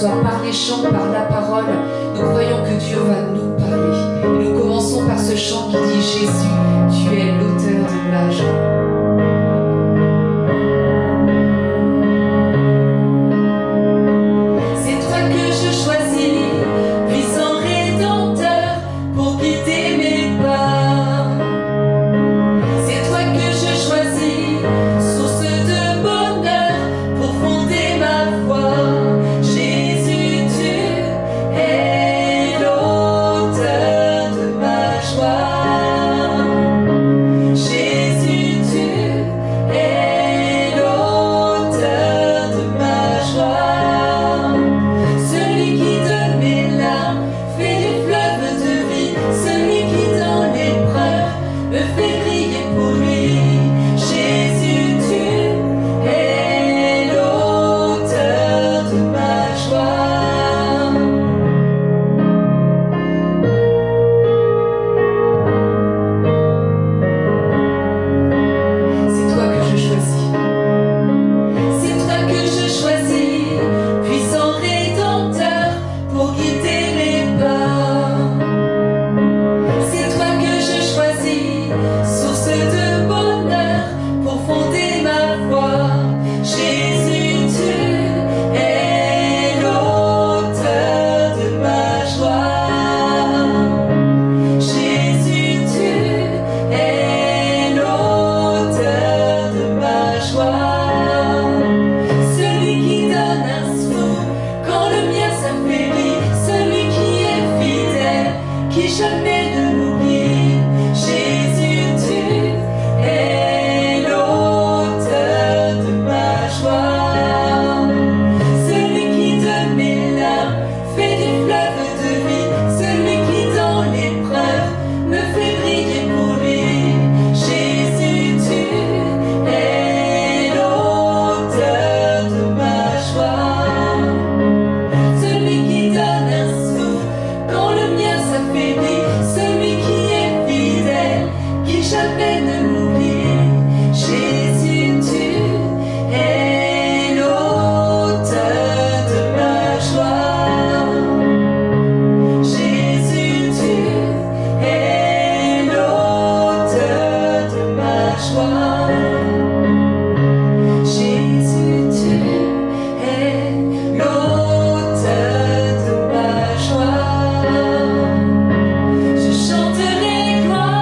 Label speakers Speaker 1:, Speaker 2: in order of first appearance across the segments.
Speaker 1: soit par les chants, par la parole, nous croyons que Dieu va nous parler. Et nous commençons par ce chant qui dit Jésus, tu es l'auteur de ma joie.
Speaker 2: Je chanterai gloire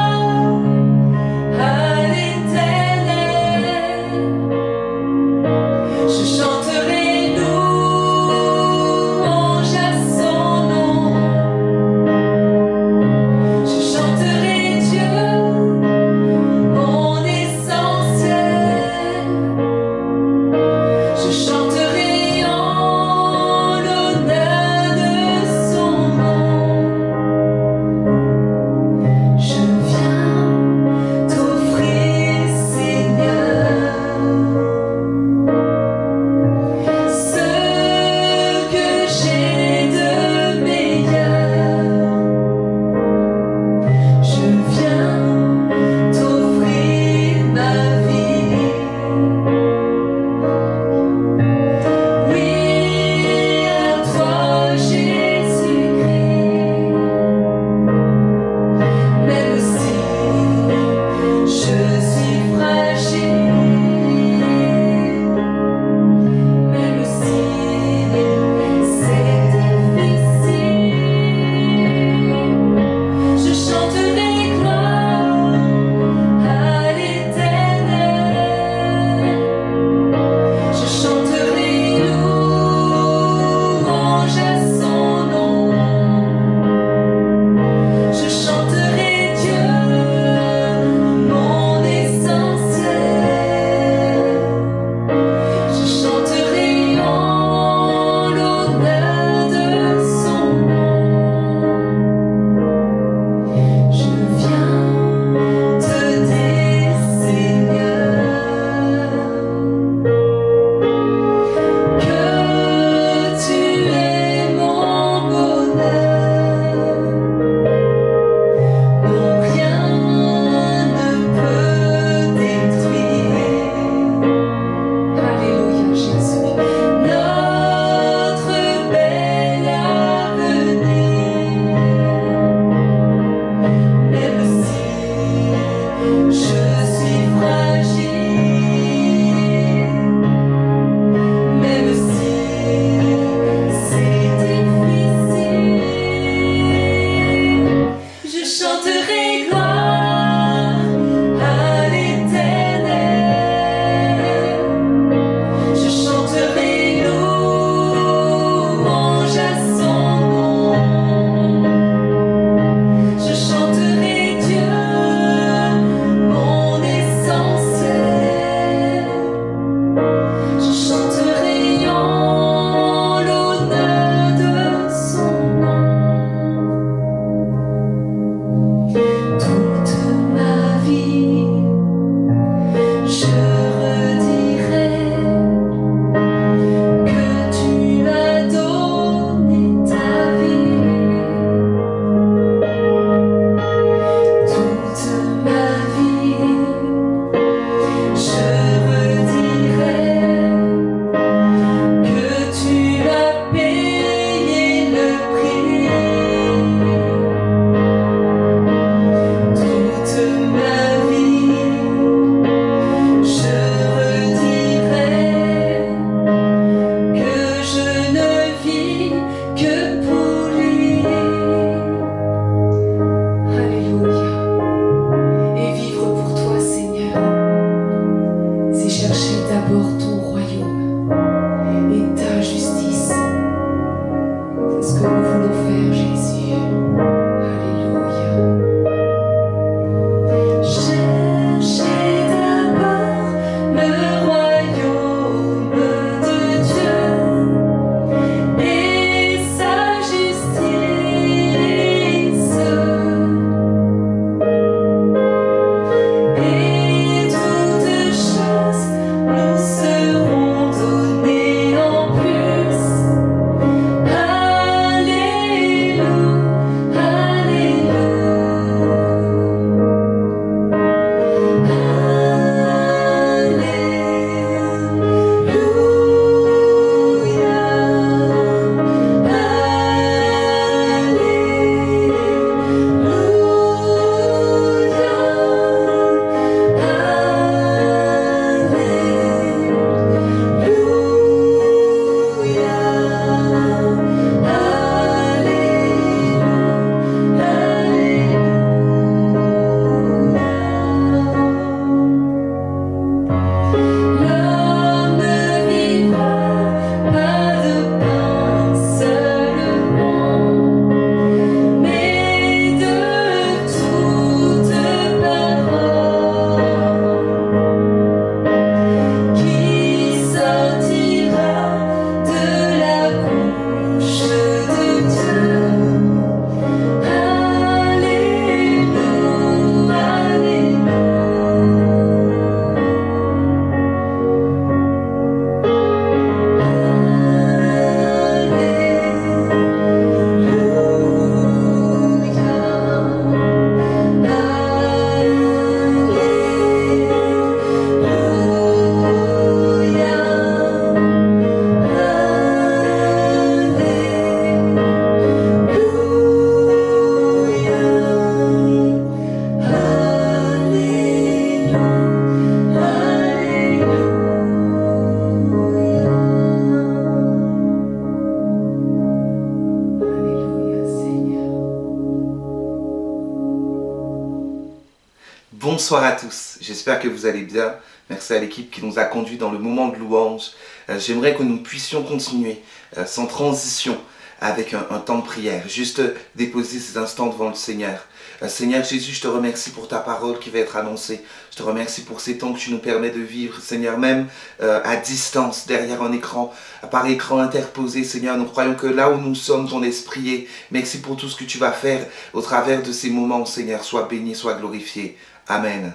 Speaker 2: Bonsoir à tous, j'espère que vous allez bien. Merci à l'équipe qui nous a conduits dans le moment de louange. J'aimerais que nous puissions continuer sans transition avec un temps de prière. Juste déposer ces instants devant le Seigneur. Seigneur Jésus, je te remercie pour ta parole qui va être annoncée. Je te remercie pour ces temps que tu nous permets de vivre, Seigneur, même à distance, derrière un écran, par écran interposé. Seigneur, nous croyons que là où nous sommes, ton esprit est. Merci pour tout ce que tu vas faire au travers de ces moments, Seigneur. Sois béni, sois glorifié. Amen.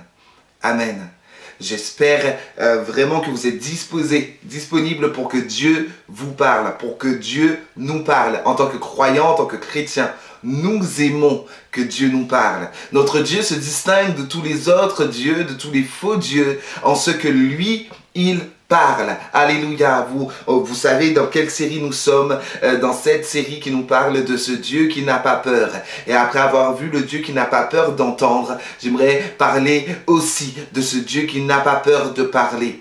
Speaker 2: Amen. J'espère vraiment que vous êtes disponibles pour que Dieu vous parle, pour que Dieu nous parle. En tant que croyants, en tant que chrétiens, nous aimons que Dieu nous parle. Notre Dieu se distingue de tous les autres dieux, de tous les faux dieux, en ce que lui, il parle. Alléluia. Vous savez dans quelle série nous sommes, dans cette série qui nous parle de ce Dieu qui n'a pas peur. Et après avoir vu le Dieu qui n'a pas peur d'entendre, j'aimerais parler aussi de ce Dieu qui n'a pas peur de parler.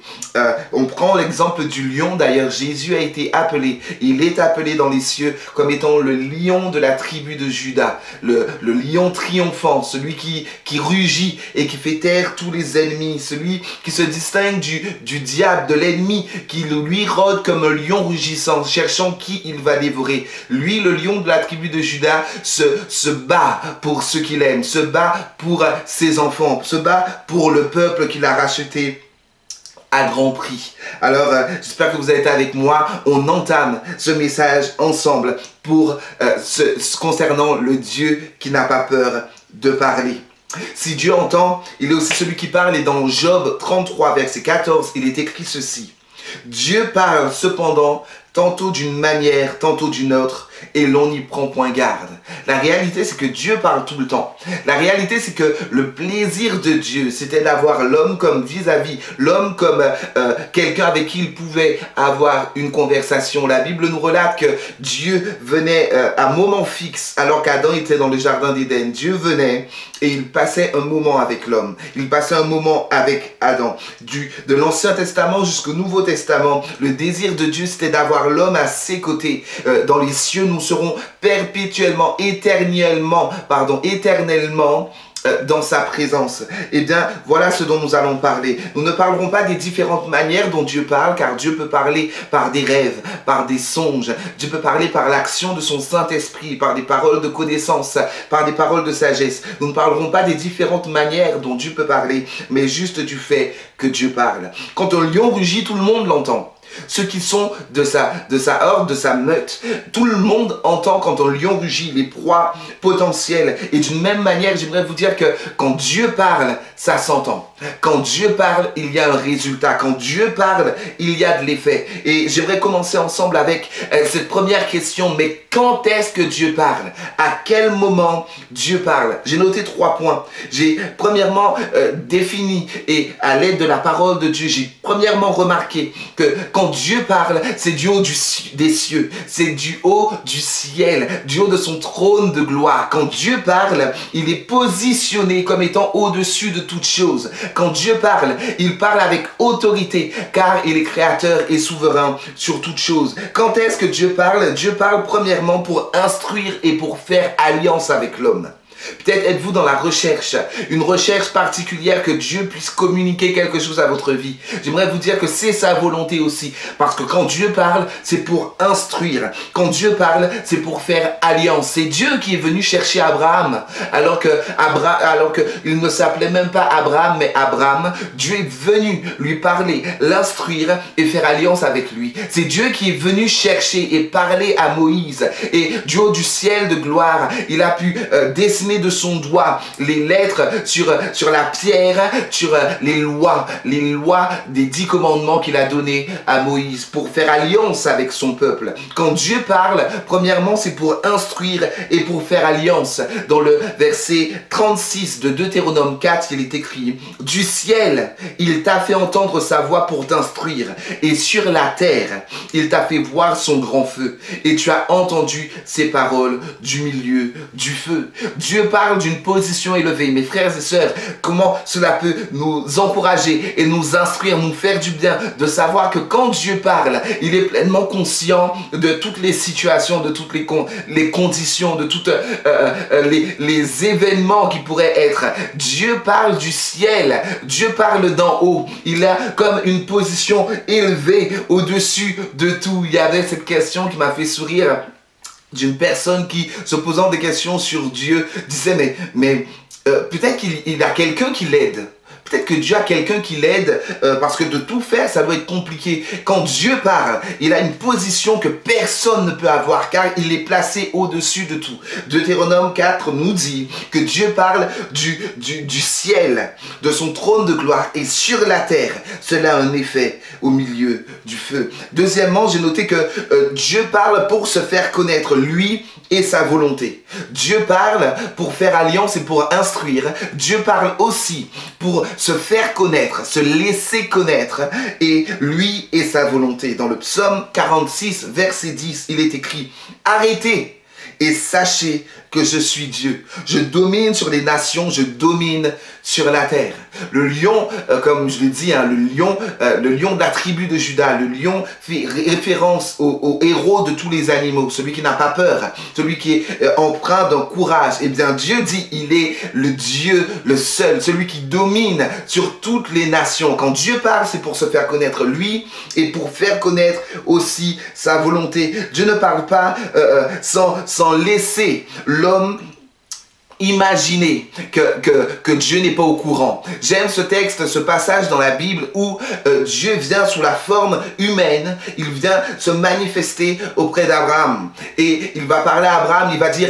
Speaker 2: On prend l'exemple du lion. D'ailleurs, Jésus a été appelé, il est appelé dans les cieux comme étant le lion de la tribu de Juda, le lion triomphant, celui qui rugit et qui fait taire tous les ennemis, celui qui se distingue du diable, de l'ennemi, qui lui rôde comme un lion rugissant, cherchant qui il va dévorer. Lui, le lion de la tribu de Juda, se bat pour ceux qu'il aime, se bat pour ses enfants, se bat pour le peuple qu'il a racheté à grand prix. Alors, j'espère que vous êtes avec moi. On entame ce message ensemble pour concernant le Dieu qui n'a pas peur de parler. Si Dieu entend, il est aussi celui qui parle. Et dans Job 33, verset 14, il est écrit ceci. Dieu parle cependant tantôt d'une manière, tantôt d'une autre, et l'on n'y prend point garde. La réalité, c'est que Dieu parle tout le temps. La réalité, c'est que le plaisir de Dieu, c'était d'avoir l'homme comme vis-à-vis, l'homme comme quelqu'un avec qui il pouvait avoir une conversation. La Bible nous relate que Dieu venait à un moment fixe, alors qu'Adam était dans le jardin d'Éden. Dieu venait et il passait un moment avec l'homme. Il passait un moment avec Adam. De l'Ancien Testament jusqu'au Nouveau Testament, le désir de Dieu, c'était d'avoir l'homme à ses côtés. Dans les cieux, nous serons perpétuellement, éternellement, dans sa présence. Eh bien, voilà ce dont nous allons parler. Nous ne parlerons pas des différentes manières dont Dieu parle, car Dieu peut parler par des rêves, par des songes. Dieu peut parler par l'action de son Saint-Esprit, par des paroles de connaissance, par des paroles de sagesse. Nous ne parlerons pas des différentes manières dont Dieu peut parler, mais juste du fait que Dieu parle. Quand un lion rugit, tout le monde l'entend. Ceux qui sont de sa horde, de sa meute. Tout le monde entend quand un lion rugit, les proies potentielles. Et d'une même manière, j'aimerais vous dire que quand Dieu parle, ça s'entend. Quand Dieu parle, il y a un résultat. Quand Dieu parle, il y a de l'effet. Et j'aimerais commencer ensemble avec cette première question. Mais quand est-ce que Dieu parle? À quel moment Dieu parle? J'ai noté 3 points. J'ai premièrement défini, et à l'aide de la parole de Dieu, j'ai premièrement remarqué que quand Dieu parle, c'est du haut des cieux, c'est du haut du ciel, du haut de son trône de gloire. Quand Dieu parle, il est positionné comme étant au-dessus de toute chose. Quand Dieu parle, il parle avec autorité, car il est créateur et souverain sur toute chose. Quand est-ce que Dieu parle? Dieu parle premièrement pour instruire et pour faire alliance avec l'homme. Peut-être êtes-vous dans la recherche, une recherche particulière que Dieu puisse communiquer quelque chose à votre vie. J'aimerais vous dire que c'est sa volonté aussi. Parce que quand Dieu parle, c'est pour instruire. Quand Dieu parle, c'est pour faire alliance. C'est Dieu qui est venu chercher Abraham. Alors qu'il ne s'appelait même pas Abraham, mais Abram. Dieu est venu lui parler, l'instruire et faire alliance avec lui. C'est Dieu qui est venu chercher et parler à Moïse. Et du haut du ciel de gloire, il a pu dessiner de son doigt les lettres sur la pierre, sur les lois des 10 commandements qu'il a donnés à Moïse pour faire alliance avec son peuple. Quand Dieu parle, premièrement, c'est pour instruire et pour faire alliance. Dans le verset 36 de Deutéronome 4, il est écrit « Du ciel, il t'a fait entendre sa voix pour t'instruire, et sur la terre, il t'a fait voir son grand feu, et tu as entendu ses paroles du milieu du feu. » Dieu parle d'une position élevée. Mes frères et sœurs, comment cela peut nous encourager et nous instruire, nous faire du bien, de savoir que quand Dieu parle, il est pleinement conscient de toutes les situations, de toutes les conditions, de toutes les événements qui pourraient être. Dieu parle du ciel, Dieu parle d'en haut. Il a comme une position élevée au-dessus de tout. Il y avait cette question qui m'a fait sourire, d'une personne qui, se posant des questions sur Dieu, disait mais peut-être qu'il a quelqu'un qui l'aide. Peut-être que Dieu a quelqu'un qui l'aide parce que de tout faire, ça doit être compliqué. Quand Dieu parle, il a une position que personne ne peut avoir car il est placé au-dessus de tout. Deutéronome 4 nous dit que Dieu parle du ciel, de son trône de gloire et sur la terre. Cela a un effet au milieu du feu. Deuxièmement, j'ai noté que Dieu parle pour se faire connaître, lui et sa volonté. Dieu parle pour faire alliance et pour instruire. Dieu parle aussi pour se faire connaître, se laisser connaître, et lui et sa volonté. Dans le psaume 46, verset 10, il est écrit « Arrêtez et sachez que je suis Dieu. Je domine sur les nations, je domine sur la terre. » Le lion, comme je l'ai dit, le lion de la tribu de Juda, le lion fait référence au héros de tous les animaux, celui qui n'a pas peur, celui qui est empreint d'un courage. Et bien Dieu dit, il est le Dieu, le seul, celui qui domine sur toutes les nations. Quand Dieu parle, c'est pour se faire connaître lui et pour faire connaître aussi sa volonté. Dieu ne parle pas sans laisser l'homme imaginer que Dieu n'est pas au courant. J'aime ce texte, ce passage dans la Bible où Dieu vient sous la forme humaine, il vient se manifester auprès d'Abraham. Et il va parler à Abraham, il va dire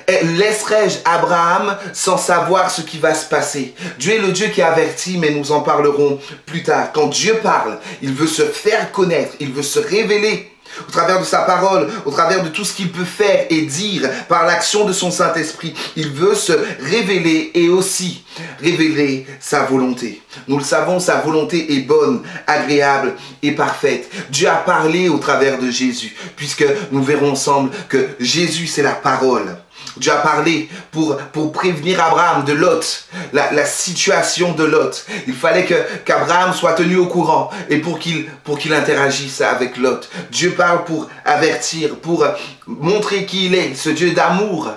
Speaker 2: laisserai-je Abraham sans savoir ce qui va se passer? Dieu est le Dieu qui avertit, mais nous en parlerons plus tard. Quand Dieu parle, il veut se faire connaître, il veut se révéler au travers de sa parole, au travers de tout ce qu'il peut faire et dire par l'action de son Saint-Esprit. Il veut se révéler et aussi révéler sa volonté. Nous le savons, sa volonté est bonne, agréable et parfaite. Dieu a parlé au travers de Jésus, puisque nous verrons ensemble que Jésus, c'est la parole. Dieu a parlé pour prévenir Abraham de Lot, la situation de Lot. Il fallait qu'Abraham soit tenu au courant et pour qu'il interagisse avec Lot. Dieu parle pour avertir, pour montrer qui il est, ce Dieu d'amour.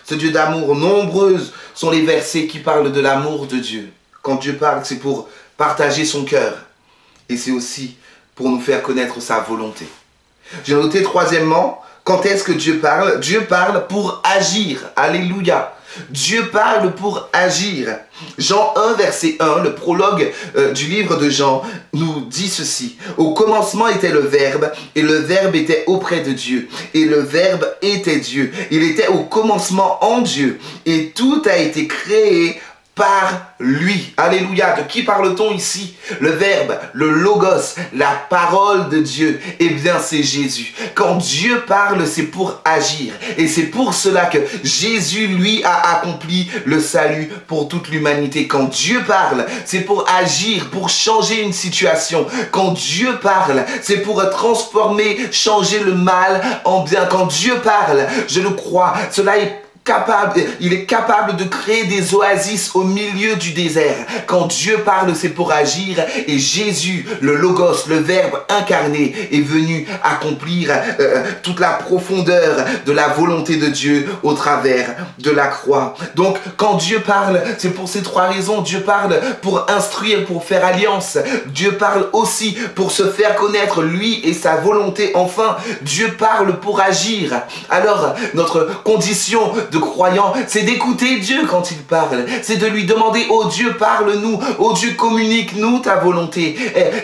Speaker 2: Ce Dieu d'amour, nombreuses sont les versets qui parlent de l'amour de Dieu. Quand Dieu parle, c'est pour partager son cœur et c'est aussi pour nous faire connaître sa volonté. J'ai noté troisièmement, quand est-ce que Dieu parle? Dieu parle pour agir. Alléluia. Dieu parle pour agir. Jean 1, verset 1, le prologue du livre de Jean, nous dit ceci. Au commencement était le Verbe, et le Verbe était auprès de Dieu, et le Verbe était Dieu. Il était au commencement en Dieu, et tout a été créé par lui. Alléluia. De qui parle-t-on ici? Le Verbe, le Logos, la parole de Dieu. Eh bien, c'est Jésus. Quand Dieu parle, c'est pour agir. Et c'est pour cela que Jésus, lui, a accompli le salut pour toute l'humanité. Quand Dieu parle, c'est pour agir, pour changer une situation. Quand Dieu parle, c'est pour transformer, changer le mal en bien. Quand Dieu parle, je le crois, cela est il est capable de créer des oasis au milieu du désert. Quand Dieu parle, c'est pour agir. Et Jésus, le Logos, le Verbe incarné, est venu accomplir toute la profondeur de la volonté de Dieu au travers de la croix. Donc, quand Dieu parle, c'est pour ces trois raisons. Dieu parle pour instruire, pour faire alliance. Dieu parle aussi pour se faire connaître, lui et sa volonté. Enfin, Dieu parle pour agir. Alors, notre condition de croyant, c'est d'écouter Dieu quand il parle. C'est de lui demander, oh Dieu, parle-nous. Oh Dieu, communique-nous ta volonté.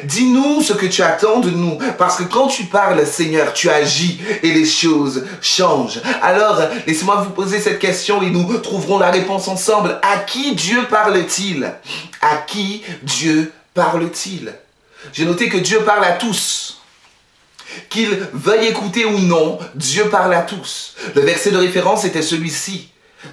Speaker 2: Dis-nous ce que tu attends de nous. Parce que quand tu parles, Seigneur, tu agis et les choses changent. Alors, laissez-moi vous poser cette question et nous trouverons la réponse ensemble. À qui Dieu parle-t-il? À qui Dieu parle-t-il? J'ai noté que Dieu parle à tous. Qu'il veuille écouter ou non, Dieu parle à tous. Le verset de référence était celui-ci.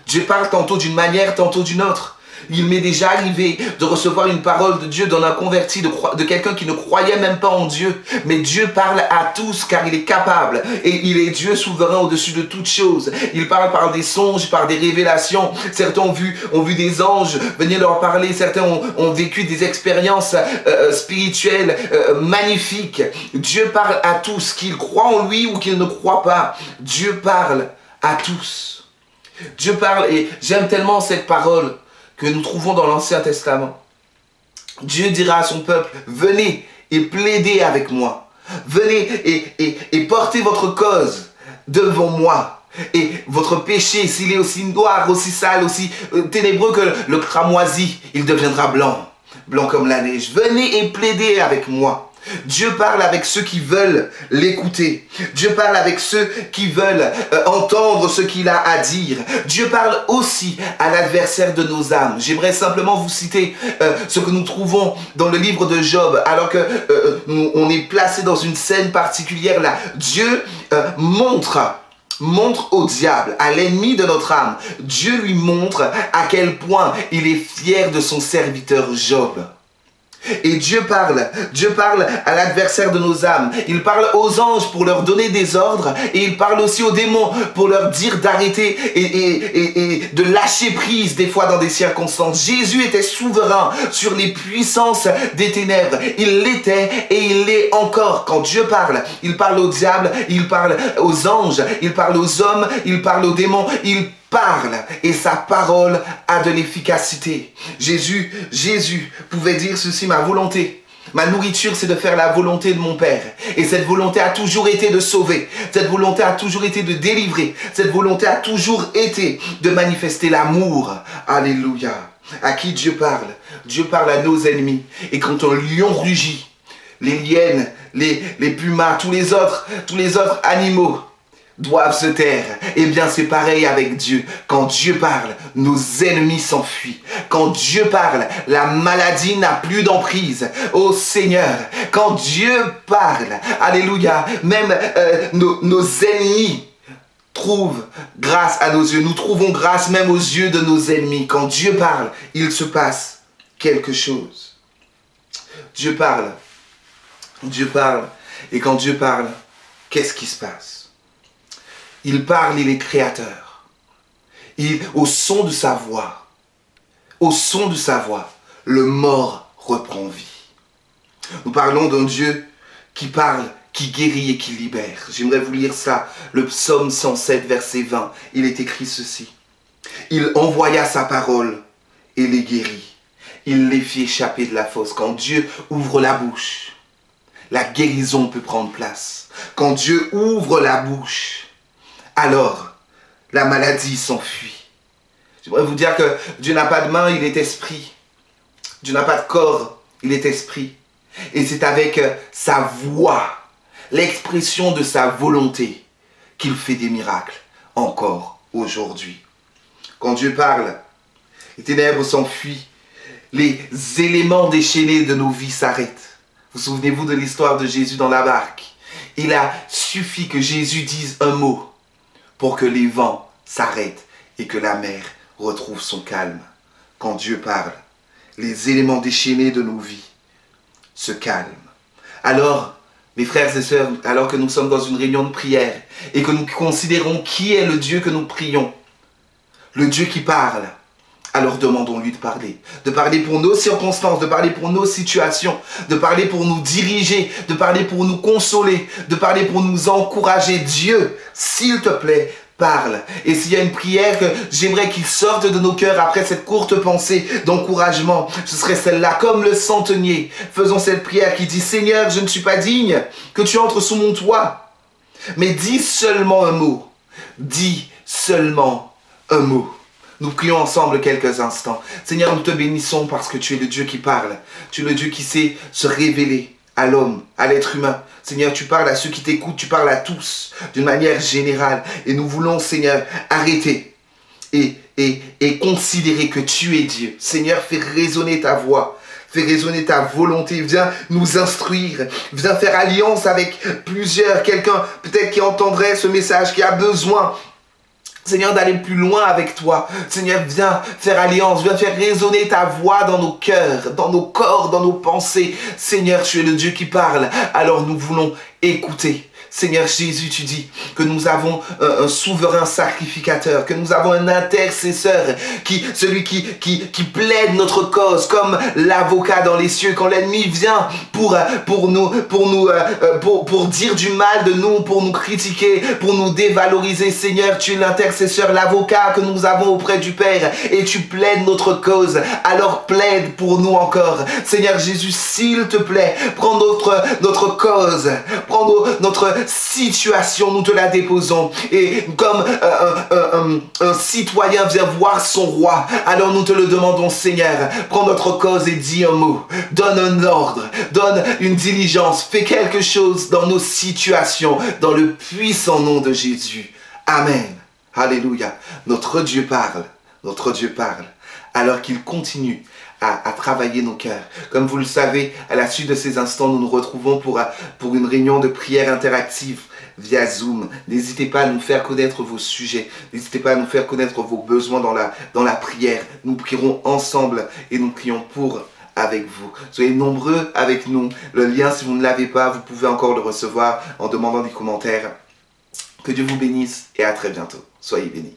Speaker 2: Dieu parle tantôt d'une manière, tantôt d'une autre. Il m'est déjà arrivé de recevoir une parole de Dieu d'un converti, de quelqu'un qui ne croyait même pas en Dieu. Mais Dieu parle à tous car il est capable. Et il est Dieu souverain au-dessus de toutes choses. Il parle par des songes, par des révélations. Certains ont vu des anges venir leur parler. Certains ont vécu des expériences spirituelles magnifiques. Dieu parle à tous, qu'ils croient en lui ou qu'ils ne croient pas. Dieu parle à tous. Dieu parle et j'aime tellement cette parole que nous trouvons dans l'Ancien Testament. Dieu dira à son peuple, venez et plaidez avec moi. Venez et portez votre cause devant moi. Et votre péché, s'il est aussi noir, aussi sale, aussi ténébreux que le cramoisi, il deviendra blanc. Blanc comme la neige. Venez et plaidez avec moi. Dieu parle avec ceux qui veulent l'écouter. Dieu parle avec ceux qui veulent entendre ce qu'il a à dire. Dieu parle aussi à l'adversaire de nos âmes. J'aimerais simplement vous citer ce que nous trouvons dans le livre de Job, alors que on est placé dans une scène particulière là. Dieu montre au diable, à l'ennemi de notre âme. Dieu lui montre à quel point il est fier de son serviteur Job. Et Dieu parle à l'adversaire de nos âmes. Il parle aux anges pour leur donner des ordres et il parle aussi aux démons pour leur dire d'arrêter et de lâcher prise des fois dans des circonstances. Jésus était souverain sur les puissances des ténèbres. Il l'était et il l'est encore. Quand Dieu parle, il parle au diable, il parle aux anges, il parle aux hommes, il parle aux démons, il parle et sa parole a de l'efficacité. Jésus pouvait dire ceci, ma volonté Ma nourriture, c'est de faire la volonté de mon Père. Et cette volonté a toujours été de sauver. Cette volonté a toujours été de délivrer. Cette volonté a toujours été de manifester l'amour. Alléluia. À qui Dieu parle? Dieu parle à nos ennemis. Et quand un lion rugit, les hyènes, les pumas, tous les autres animaux doivent se taire. Eh bien, c'est pareil avec Dieu. Quand Dieu parle, nos ennemis s'enfuient. Quand Dieu parle, la maladie n'a plus d'emprise. Oh Seigneur, quand Dieu parle, alléluia, même nos ennemis trouvent grâce à nos yeux. Nous trouvons grâce même aux yeux de nos ennemis. Quand Dieu parle, il se passe quelque chose. Dieu parle. Dieu parle. Et quand Dieu parle, qu'est-ce qui se passe? Il parle, il est créateur. Au son de sa voix, le mort reprend vie. Nous parlons d'un Dieu qui parle, qui guérit et qui libère. J'aimerais vous lire ça, le psaume 107, verset 20. Il est écrit ceci. Il envoya sa parole et les guérit. Il les fit échapper de la fosse. Quand Dieu ouvre la bouche, la guérison peut prendre place. Quand Dieu ouvre la bouche, alors la maladie s'enfuit. J'aimerais vous dire que Dieu n'a pas de main, il est esprit. Dieu n'a pas de corps, il est esprit. Et c'est avec sa voix, l'expression de sa volonté, qu'il fait des miracles, encore aujourd'hui. Quand Dieu parle, les ténèbres s'enfuient, les éléments déchaînés de nos vies s'arrêtent. Vous souvenez-vous de l'histoire de Jésus dans la barque? Il a suffi que Jésus dise un mot pour que les vents s'arrêtent et que la mer retrouve son calme. Quand Dieu parle, les éléments déchaînés de nos vies se calment. Alors, mes frères et sœurs, alors que nous sommes dans une réunion de prière et que nous considérons qui est le Dieu que nous prions, le Dieu qui parle, alors demandons-lui de parler pour nos circonstances, de parler pour nos situations, de parler pour nous diriger, de parler pour nous consoler, de parler pour nous encourager. Dieu, s'il te plaît, parle. Et s'il y a une prière que j'aimerais qu'il sorte de nos cœurs après cette courte pensée d'encouragement, ce serait celle-là, comme le centenier. Faisons cette prière qui dit: Seigneur, je ne suis pas digne que tu entres sous mon toit, mais dis seulement un mot. Dis seulement un mot. Nous prions ensemble quelques instants. Seigneur, nous te bénissons parce que tu es le Dieu qui parle. Tu es le Dieu qui sait se révéler à l'homme, à l'être humain. Seigneur, tu parles à ceux qui t'écoutent, tu parles à tous, d'une manière générale. Et nous voulons, Seigneur, arrêter et considérer que tu es Dieu. Seigneur, fais résonner ta voix. Fais résonner ta volonté, viens nous instruire, viens faire alliance avec plusieurs, quelqu'un peut-être qui entendrait ce message, qui a besoin, Seigneur, d'aller plus loin avec toi. Seigneur, viens faire alliance, viens faire résonner ta voix dans nos cœurs, dans nos corps, dans nos pensées. Seigneur, tu es le Dieu qui parle, alors nous voulons écouter. Seigneur Jésus, tu dis que nous avons un souverain sacrificateur, que nous avons un intercesseur, celui qui plaide notre cause comme l'avocat dans les cieux. Quand l'ennemi vient pour dire du mal de nous, pour nous critiquer, pour nous dévaloriser, Seigneur, tu es l'intercesseur, l'avocat que nous avons auprès du Père, et tu plaides notre cause. Alors plaide pour nous encore. Seigneur Jésus, s'il te plaît, prends notre cause, prends notre situation, nous te la déposons. Et comme un citoyen vient voir son roi, alors nous te le demandons, Seigneur, prends notre cause et dis un mot, donne un ordre, donne une diligence, fais quelque chose dans nos situations, dans le puissant nom de Jésus. Amen. Alléluia. Notre Dieu parle, alors qu'il continue à travailler nos cœurs. Comme vous le savez, à la suite de ces instants, nous nous retrouvons pour une réunion de prière interactive via Zoom. N'hésitez pas à nous faire connaître vos sujets. N'hésitez pas à nous faire connaître vos besoins dans la prière. Nous prierons ensemble et nous prions avec vous. Soyez nombreux avec nous. Le lien, si vous ne l'avez pas, vous pouvez encore le recevoir en demandant des commentaires. Que Dieu vous bénisse et à très bientôt. Soyez bénis.